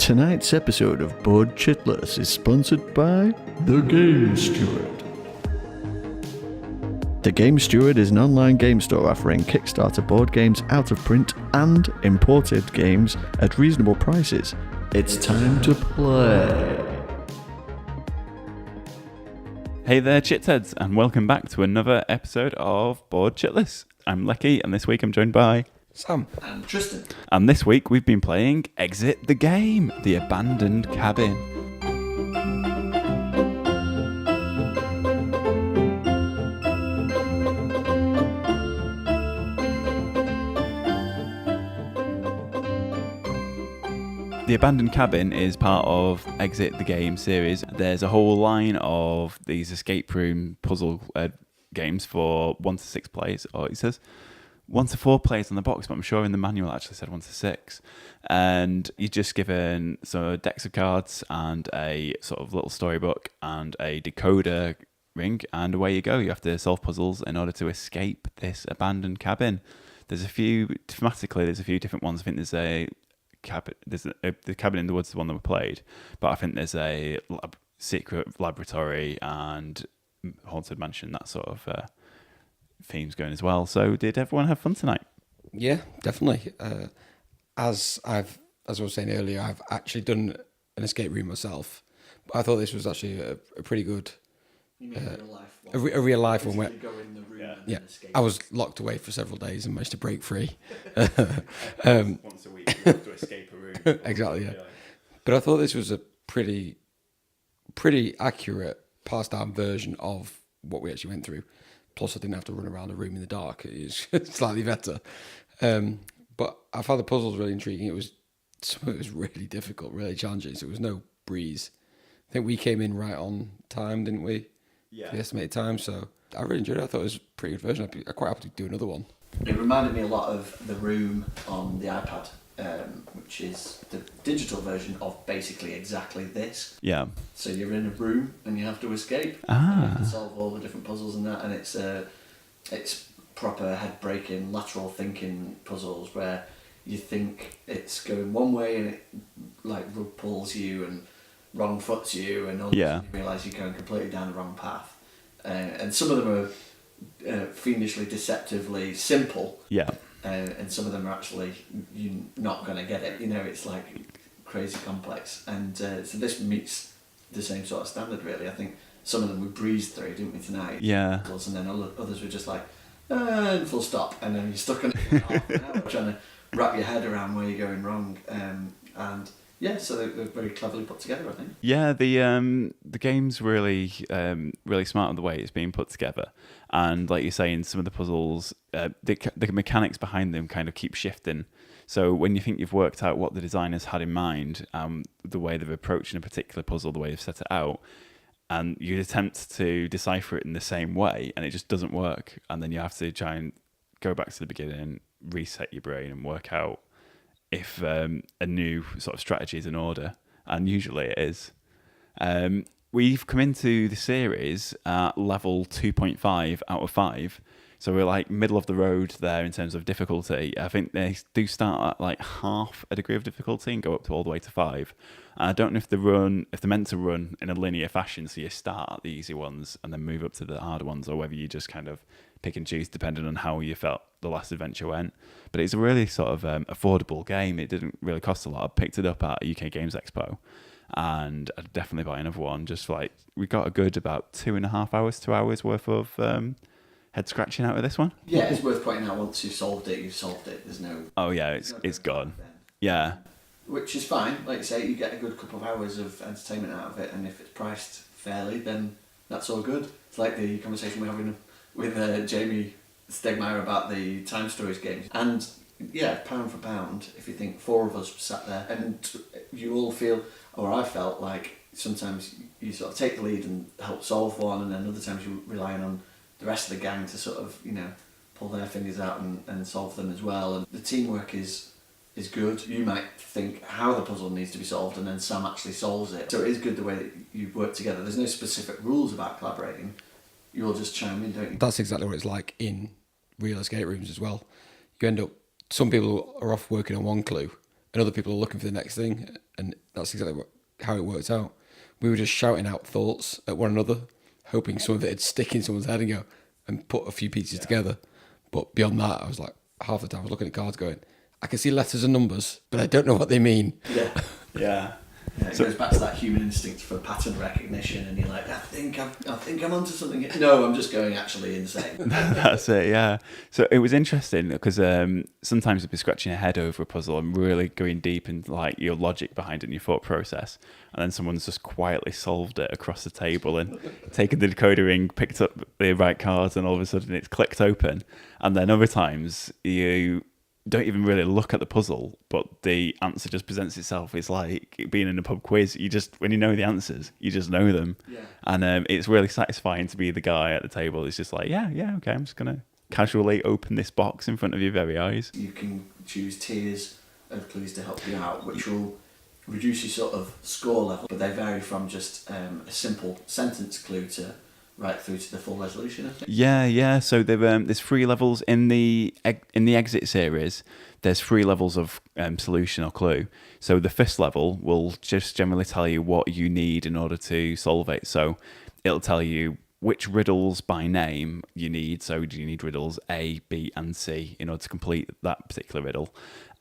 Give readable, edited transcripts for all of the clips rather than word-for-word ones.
Tonight's episode of Board Chitless is sponsored by The Game Steward. The Game Steward is an online game store offering Kickstarter board games out of print and imported games at reasonable prices. It's time to play. Hey there, Chitheads, and welcome back to another episode of Board Chitless. I'm Lecky, and this week I'm joined by Sam. And Tristan. And this week we've been playing Exit the Game, The Abandoned Cabin. The Abandoned Cabin is part of Exit the Game series. There's a whole line of these escape room puzzle games for 1 to 6 players, or it says 1 to 4 players on the box, but I'm sure in the manual it actually said 1 to 6. And you're just given some decks of cards and a sort of little storybook and a decoder ring, and away you go. You have to solve puzzles in order to escape this abandoned cabin. There's a few different ones. I think there's the cabin in the woods, the one that we played, but I think there's a secret laboratory and haunted mansion, that sort of themes going as well. So did everyone have fun tonight? Yeah, definitely. As I was saying earlier, I've actually done an escape room myself, but I thought this was actually a pretty good, a real life one. Where go in the room and escape. I was locked away for several days and managed to break free. Once a week you have to escape a room. Exactly, yeah. But I thought this was a pretty accurate passed down version of what we actually went through. Plus, I didn't have to run around a room in the dark. It was slightly better. But I found the puzzles really intriguing. Some of it was really difficult, really challenging. So it was no breeze. I think we came in right on time, didn't we? Yeah. The estimated time. So I really enjoyed it. I thought it was a pretty good version. I'd quite happy to do another one. It reminded me a lot of The Room on the iPad, which is the digital version of basically exactly this. Yeah. So you're in a room and you have to escape. Ah. And you have to solve all the different puzzles and that, and it's proper head-breaking, lateral thinking puzzles where you think it's going one way and it like rug pulls you and wrong foots you, and all of a sudden you realise you're going completely down the wrong path. And some of them are fiendishly, deceptively simple. Yeah. And some of them are actually, you're not going to get it. You know, it's like crazy complex. And so this meets the same sort of standard, really. I think some of them we breezed through, didn't we, tonight? Yeah. And then others were just like, and full stop. And then you're stuck on it for half an hour trying to wrap your head around where you're going wrong. And yeah, so they're very cleverly put together, I think. Yeah, the game's really smart in the way it's being put together, and like you're saying, some of the puzzles, the mechanics behind them kind of keep shifting. So when you think you've worked out what the designers had in mind, the way they've approached a particular puzzle, the way they've set it out, and you attempt to decipher it in the same way, and it just doesn't work, and then you have to try and go back to the beginning, reset your brain, and work out if a new sort of strategy is in order, and usually it is. We've come into the series at level 2.5 out of 5, so we're like middle of the road there in terms of difficulty. I think they do start at like half a degree of difficulty and go up to all the way to 5. And I don't know if they're meant to run in a linear fashion, so you start at the easy ones and then move up to the harder ones, or whether you just kind of pick and choose depending on how you felt the last adventure went. But it's a really sort of affordable game. It didn't really cost a lot. I picked it up at UK Games Expo, and I'd definitely buy another one. Just like we got a good about 2 hours worth of head scratching out of this one. Yeah, it's worth pointing out, once you've solved it, you've solved it. There's no... Oh yeah, it's gone. Yeah. Which is fine. Like you say, you get a good couple of hours of entertainment out of it, and if it's priced fairly, then that's all good. It's like the conversation we're having with Jamie Stegmaier about the Time Stories games. And yeah, pound for pound, if you think 4 of us sat there and you all feel, or I felt like sometimes you sort of take the lead and help solve one, and then other times you're relying on the rest of the gang to sort of, pull their fingers out and solve them as well. And the teamwork is good. You might think how the puzzle needs to be solved, and then Sam actually solves it. So it is good the way that you work together. There's no specific rules about collaborating. You all just chime in, don't you? That's exactly what it's like in real escape rooms as well. You end up, some people are off working on one clue, and other people are looking for the next thing, and that's exactly how it worked out. We were just shouting out thoughts at one another, hoping some of it would stick in someone's head and go and put a few pieces together. But beyond that, I was like, half the time I was looking at cards going, I can see letters and numbers, but I don't know what they mean. Yeah. Yeah. Yeah, it goes back to that human instinct for pattern recognition, and you're like, I think I'm onto something here. No, I'm just going actually insane. That's it, yeah. So it was interesting because sometimes you'd be scratching your head over a puzzle and really going deep into like your logic behind it and your thought process, and then someone's just quietly solved it across the table and taken the decoder ring, picked up the right cards, and all of a sudden it's clicked open. And then other times you don't even really look at the puzzle, but the answer just presents itself. It's like being in a pub quiz. You just, when you know the answers, you just know them. Yeah. And it's really satisfying to be the guy at the table. It's just like, yeah, okay, I'm just going to casually open this box in front of your very eyes. You can choose tiers of clues to help you out, which will reduce your sort of score level, but they vary from just a simple sentence clue to right through to the full resolution, I think. Yeah. So there's 3 levels in the exit series. There's 3 levels of solution or clue. So the first level will just generally tell you what you need in order to solve it. So it'll tell you which riddles by name you need. So do you need riddles A, B, and C in order to complete that particular riddle?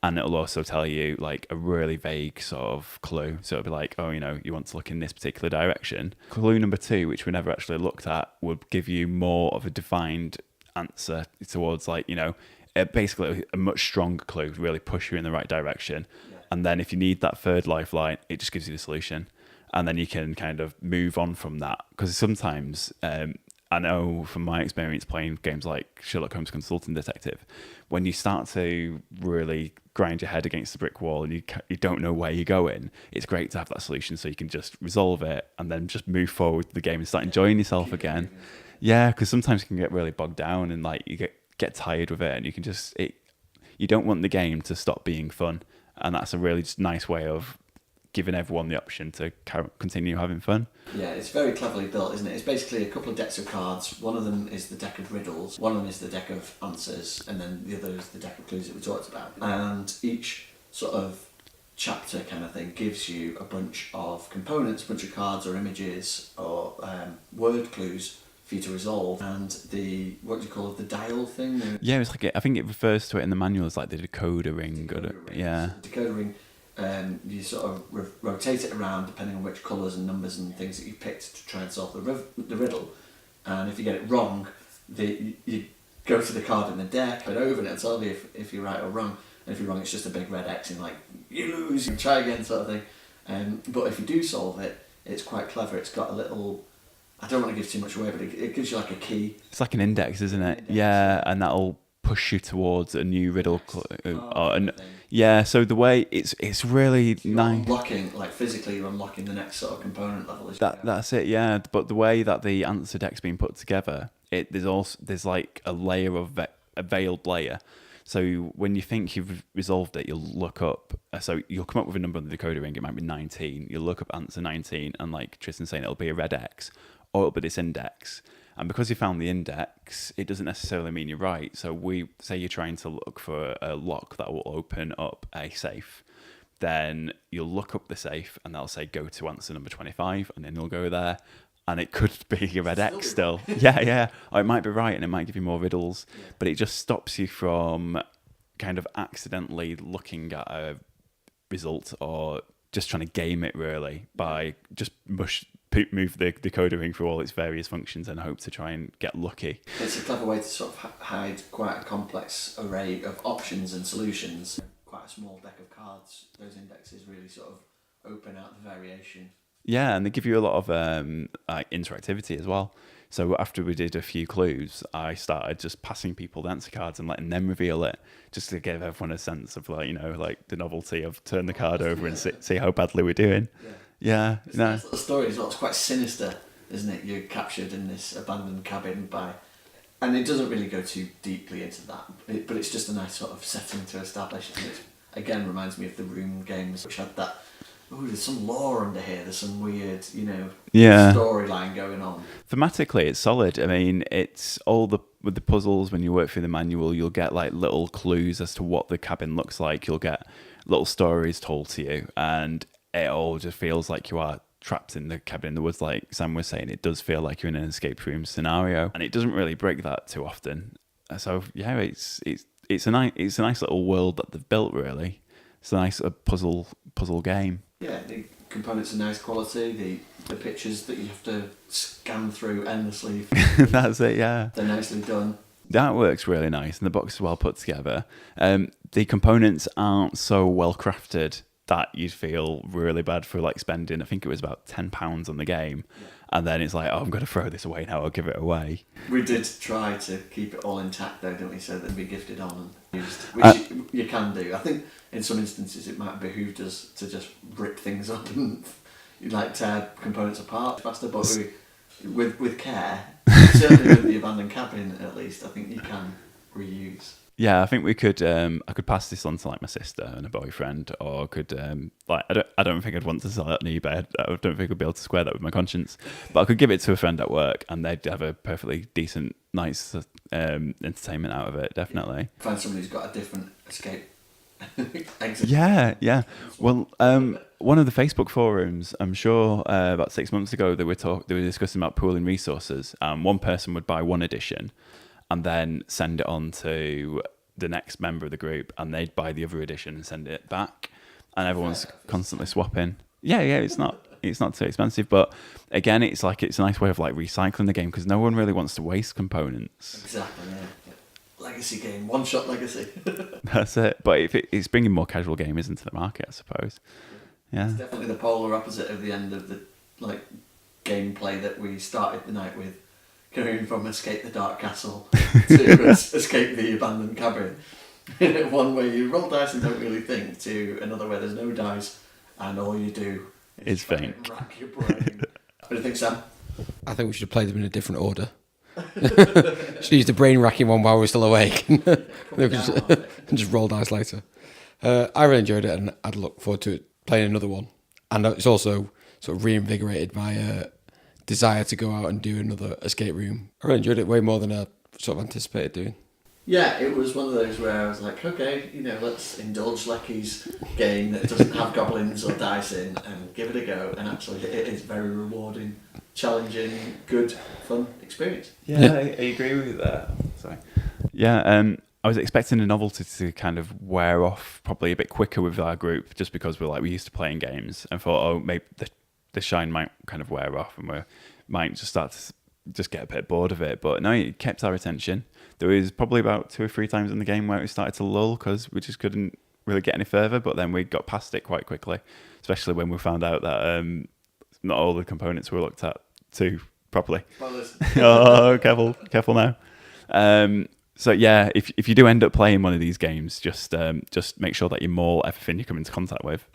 And it'll also tell you like a really vague sort of clue. So it'll be like, oh, you want to look in this particular direction. Clue number 2, which we never actually looked at, would give you more of a defined answer towards like, basically a much stronger clue, really push you in the right direction. Yeah. And then if you need that third lifeline, it just gives you the solution. And then you can kind of move on from that. Because sometimes, I know from my experience playing games like Sherlock Holmes Consulting Detective, when you start to really grind your head against the brick wall and you don't know where you're going, it's great to have that solution so you can just resolve it and then just move forward with the game and start enjoying yourself again. Yeah, because sometimes you can get really bogged down and like you get tired with it, and you can just you don't want the game to stop being fun, and that's a really just nice way of giving everyone the option to continue having fun. Yeah, it's very cleverly built, isn't it? It's basically a couple of decks of cards. One of them is the deck of riddles, one of them is the deck of answers, and then the other is the deck of clues that we talked about. And each sort of chapter kind of thing gives you a bunch of components, a bunch of cards or images or word clues for you to resolve. And the, what do you call it, the dial thing? Yeah, it's like I think it refers to it in the manual as like the decoder ring. Yeah. So the decoder ring. You sort of rotate it around depending on which colours and numbers and things that you've picked to try and solve the riddle. And if you get it wrong, you go to the card in the deck, put it over, and it'll tell you if you're right or wrong. And if you're wrong, it's just a big red X and like, you lose, you try again sort of thing. But if you do solve it, it's quite clever. It's got a little, I don't want to give too much away, but it gives you like a key. It's like an index, isn't it? Yeah, and that'll push you towards a new riddle. Yeah, so the way it's really nice. Unlocking, like physically, you're unlocking the next sort of component level. That's it, yeah. But the way that the answer deck's been put together, there's like a layer of a veiled layer. So when you think you've resolved it, you'll look up. So you'll come up with a number on the decoder ring. It might be 19. You'll look up answer 19, and like Tristan's saying, it'll be a red X, or it'll be this index. And because you found the index, it doesn't necessarily mean you're right. So we say you're trying to look for a lock that will open up a safe. Then you'll look up the safe and they'll say, go to answer number 25. And then you'll go there. And it could be a red X still. Yeah. Or it might be right and it might give you more riddles. Yeah. But it just stops you from kind of accidentally looking at a result or just trying to game it really by just move the decoder ring through all its various functions and hope to try and get lucky. It's a clever way to sort of hide quite a complex array of options and solutions. Quite a small deck of cards, those indexes really sort of open out the variation. Yeah, and they give you a lot of interactivity as well. So after we did a few clues, I started just passing people the answer cards and letting them reveal it, just to give everyone a sense of like the novelty of turn the card over and see how badly we're doing. Yeah. It's a nice little story as well. It's quite sinister, isn't it? You're captured in this abandoned cabin and it doesn't really go too deeply into that, but it's just a nice sort of setting to establish. And it again reminds me of the Room games, which had that. Oh, there's some lore under here. There's some weird, storyline going on. Thematically, it's solid. I mean, it's all the with the puzzles, when you work through the manual, you'll get like little clues as to what the cabin looks like. You'll get little stories told to you, and it all just feels like you are trapped in the cabin in the woods. Like Sam was saying, it does feel like you're in an escape room scenario, and it doesn't really break that too often. So yeah, it's a nice little world that they've built. Really, it's a nice puzzle game. Yeah, the components are nice quality. The pictures that you have to scan through endlessly. That's it. Yeah, They're nicely done. That works really nice, and the box is well put together. The components aren't so well crafted that you'd feel really bad for like spending. I think it was about £10 on the game, and then it's like, oh, I'm going to throw this away now. I'll give it away. We did try to keep it all intact, though, didn't we? So that it'd be gifted on and used, which you can do. I think in some instances it might behoove us to just rip things up and like tear components apart faster, but with care, certainly with the abandoned cabin at least, I think you can reuse. Yeah, I think we could. I could pass this on to like my sister and a boyfriend, or could like I don't think I'd want to sell it on eBay. I don't think I'd be able to square that with my conscience. But I could give it to a friend at work, and they'd have a perfectly decent, nice entertainment out of it. Definitely. Find somebody who's got a different escape exit. Yeah. Well, one of the Facebook forums, I'm sure about 6 months ago, they were discussing about pooling resources. One person would buy one edition and then send it on to the next member of the group, and they'd buy the other edition and send it back, and everyone's constantly swapping. Yeah, it's not too expensive, but again, it's a nice way of like recycling the game, because no one really wants to waste components. Exactly, yeah. Legacy game, one-shot legacy. That's it. But it's bringing more casual gamers into the market, I suppose. Yeah, It's definitely the polar opposite of the end of the like gameplay that we started the night with. Going from escape the dark castle to escape the abandoned cabin. One where you roll dice and don't really think, to another where there's no dice and all you do is think. Rack your brain. What do you think, Sam? I think we should have played them in a different order. Should use the brain racking one while we're still awake. and just roll dice later. I really enjoyed it, and I'd look forward to playing another one. And it's also sort of reinvigorated my desire to go out and do another escape room. I really enjoyed it way more than I sort of anticipated doing. Yeah, it was one of those where I was like, okay, let's indulge Lecky's game that doesn't have goblins or dice in and give it a go. And actually, it is very rewarding, challenging, good, fun experience. Yeah, I agree with you there. Sorry. Yeah, I was expecting the novelty to kind of wear off probably a bit quicker with our group, just because we're used to playing games, and thought, maybe the shine might kind of wear off, and we might just start to just get a bit bored of it. But no, it kept our attention. There was probably about 2 or 3 times in the game where it started to lull because we just couldn't really get any further, but then we got past it quite quickly, especially when we found out that not all the components were looked at too properly. Oh, careful now. So yeah, if you do end up playing one of these games, just make sure that you maul everything you come into contact with,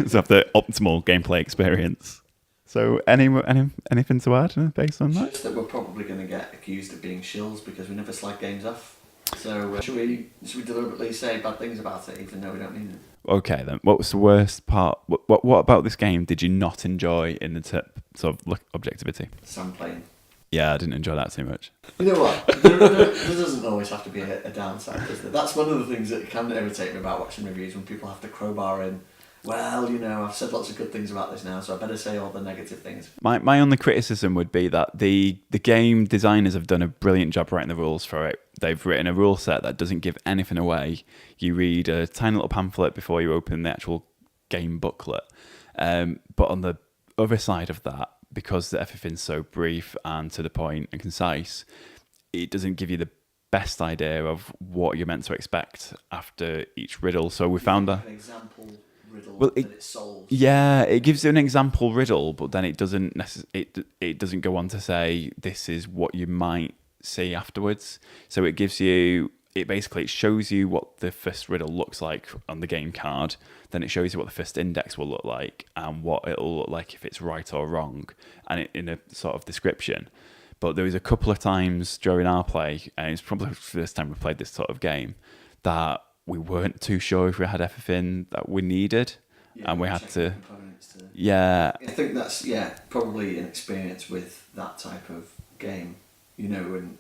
so have the optimal gameplay experience. So anything to add based on that? Just that we're probably going to get accused of being shills because we never slag games off. So should we deliberately say bad things about it, even though we don't mean it? Okay then, what was the worst part? What about this game did you not enjoy in the sort of objectivity? Sam playing. Yeah, I didn't enjoy that too much. You know what? There doesn't always have to be a downside, does there? That's one of the things that can irritate me about watching reviews, when people have to crowbar in, well, I've said lots of good things about this now, so I better say all the negative things. My only criticism would be that the game designers have done a brilliant job writing the rules for it. They've written a rule set that doesn't give anything away. You read a tiny little pamphlet before you open the actual game booklet. But on the other side of that, because everything's so brief and to the point and concise, it doesn't give you the best idea of what you're meant to expect after each riddle. So we found an example riddle that it solves. Yeah, it gives you an example riddle, but then it doesn't it doesn't go on to say this is what you might see afterwards. So it basically shows you what the first riddle looks like on the game card, then it shows you what the first index will look like and what it'll look like if it's right or wrong, and in a sort of description. But there was a couple of times during our play, and it's probably the first time we played this sort of game, that we weren't too sure if we had everything that we needed, and we had to. Yeah. I think that's probably an experience with that type of game, and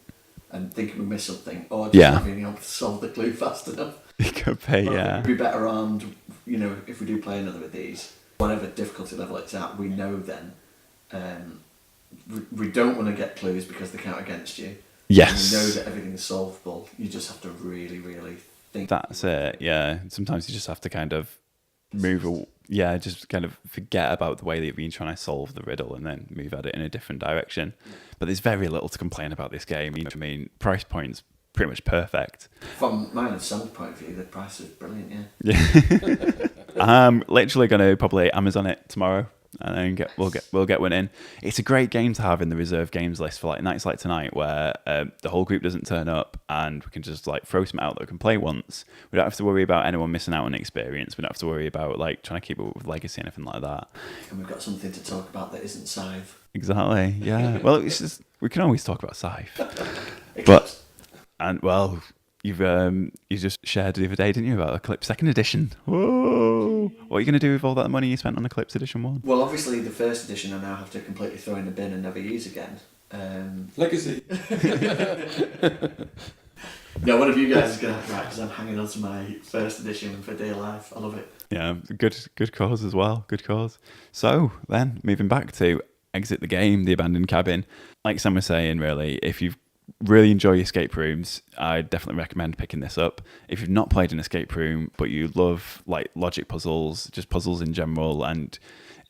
and thinking we missed something, or just Yeah. not being able to solve the clue fast enough. It could be, But I yeah. think we'd be better armed, you know, if we do play another of these, whatever difficulty level it's at, we know then. We don't want to get clues because they count against you. Yes. We know that everything is solvable. You just have to really, really think. That's it, yeah. Sometimes you just have to kind of just kind of forget about the way that you've been trying to solve the riddle and then move at it in a different direction. But there's very little to complain about this game. I mean, price point's pretty much perfect. From my understanding point of view, the price is brilliant, yeah. Yeah. I'm literally going to probably Amazon it tomorrow, and then we'll get one in. It's a great game to have in the reserve games list for like nights like tonight, where the whole group doesn't turn up, and we can just like throw some out that we can play once. We don't have to worry about anyone missing out on the experience. We don't have to worry about like trying to keep up with legacy or anything like that. And we've got something to talk about that isn't Scythe. Exactly. Yeah. Well, it's just, we can always talk about Scythe, Eclipse. but you just shared the other day, didn't you, about Eclipse 2nd edition? Whoa! What are you going to do with all that money you spent on Eclipse Edition 1? Well, obviously, the first edition I now have to completely throw in the bin and never use again. Legacy. No, one of you guys is going to have to write, because I'm hanging on to my first edition for dear life. I love it. Yeah, good cause as well. Good cause. So then, moving back to Exit the Game, The Abandoned Cabin. Like Sam was saying, really, if you really enjoy escape rooms, I definitely recommend picking this up. If you've not played an escape room, but you love like logic puzzles, just puzzles in general, and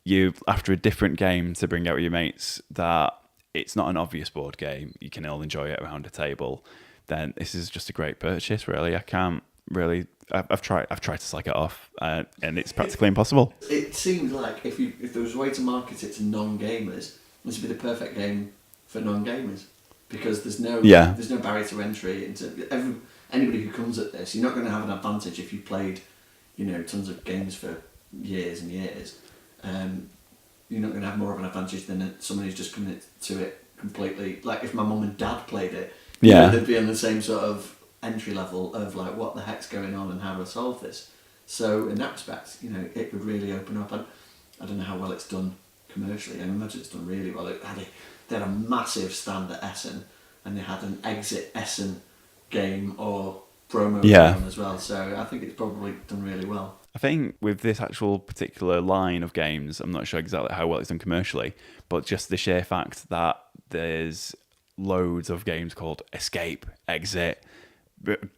you after a different game to bring out with your mates, that it's not an obvious board game, you can all enjoy it around a table, then this is just a great purchase. Really, I can't really. I've tried to slag it off, and it's practically impossible. It seems like if there was a way to market it to non-gamers, this would be the perfect game for non-gamers, because there's no barrier to entry into anybody who comes at this. You're not going to have an advantage if you played, you know, tons of games for years and years. You're not going to have more of an advantage than someone who's just coming to it completely. Like if my mum and dad played it, you know, they'd be on the same sort of entry level of like, what the heck's going on and how do I solve this? So in that respect, you know, it would really open up. I don't know how well it's done commercially. I imagine it's done really well. They had a massive stand at Essen, and they had an Exit Essen game or promo on as well. So I think it's probably done really well. I think with this actual particular line of games, I'm not sure exactly how well it's done commercially, but just the sheer fact that there's loads of games called Escape, Exit,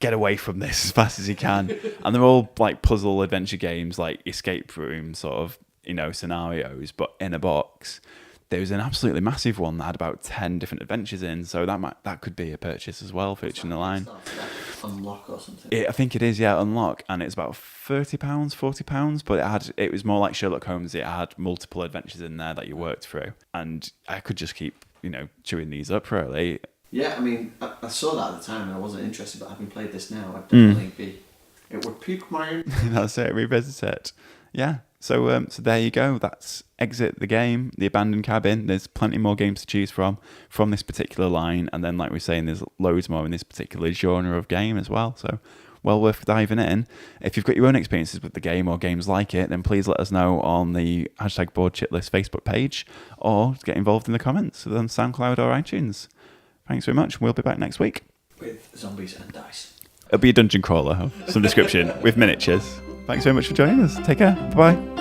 get away from this as fast as you can, and they're all like puzzle adventure games, like escape room sort of, you know, scenarios, but in a box. There was an absolutely massive one that had about 10 different adventures in, so that could be a purchase as well, featuring the line. Unlock or something. I think it is, yeah, Unlock, and it's about £30, £40, but it was more like Sherlock Holmes. It had multiple adventures in there that you worked through, and I could just keep, you know, chewing these up really. Yeah, I mean, I saw that at the time and I wasn't interested, but having played this now, I'd definitely it would pique my That's it, revisit it. Yeah, so there you go. That's Exit the Game, The Abandoned Cabin. There's plenty more games to choose from this particular line, and then like we were saying, there's loads more in this particular genre of game as well, so well worth diving in. If you've got your own experiences with the game or games like it, then please let us know on the #BoardChitList Facebook page, or get involved in the comments on SoundCloud or iTunes. Thanks very much. We'll be back next week with zombies and dice. It'll be a dungeon crawler of some description with miniatures. Thanks very much for joining us. Take care. Bye-bye.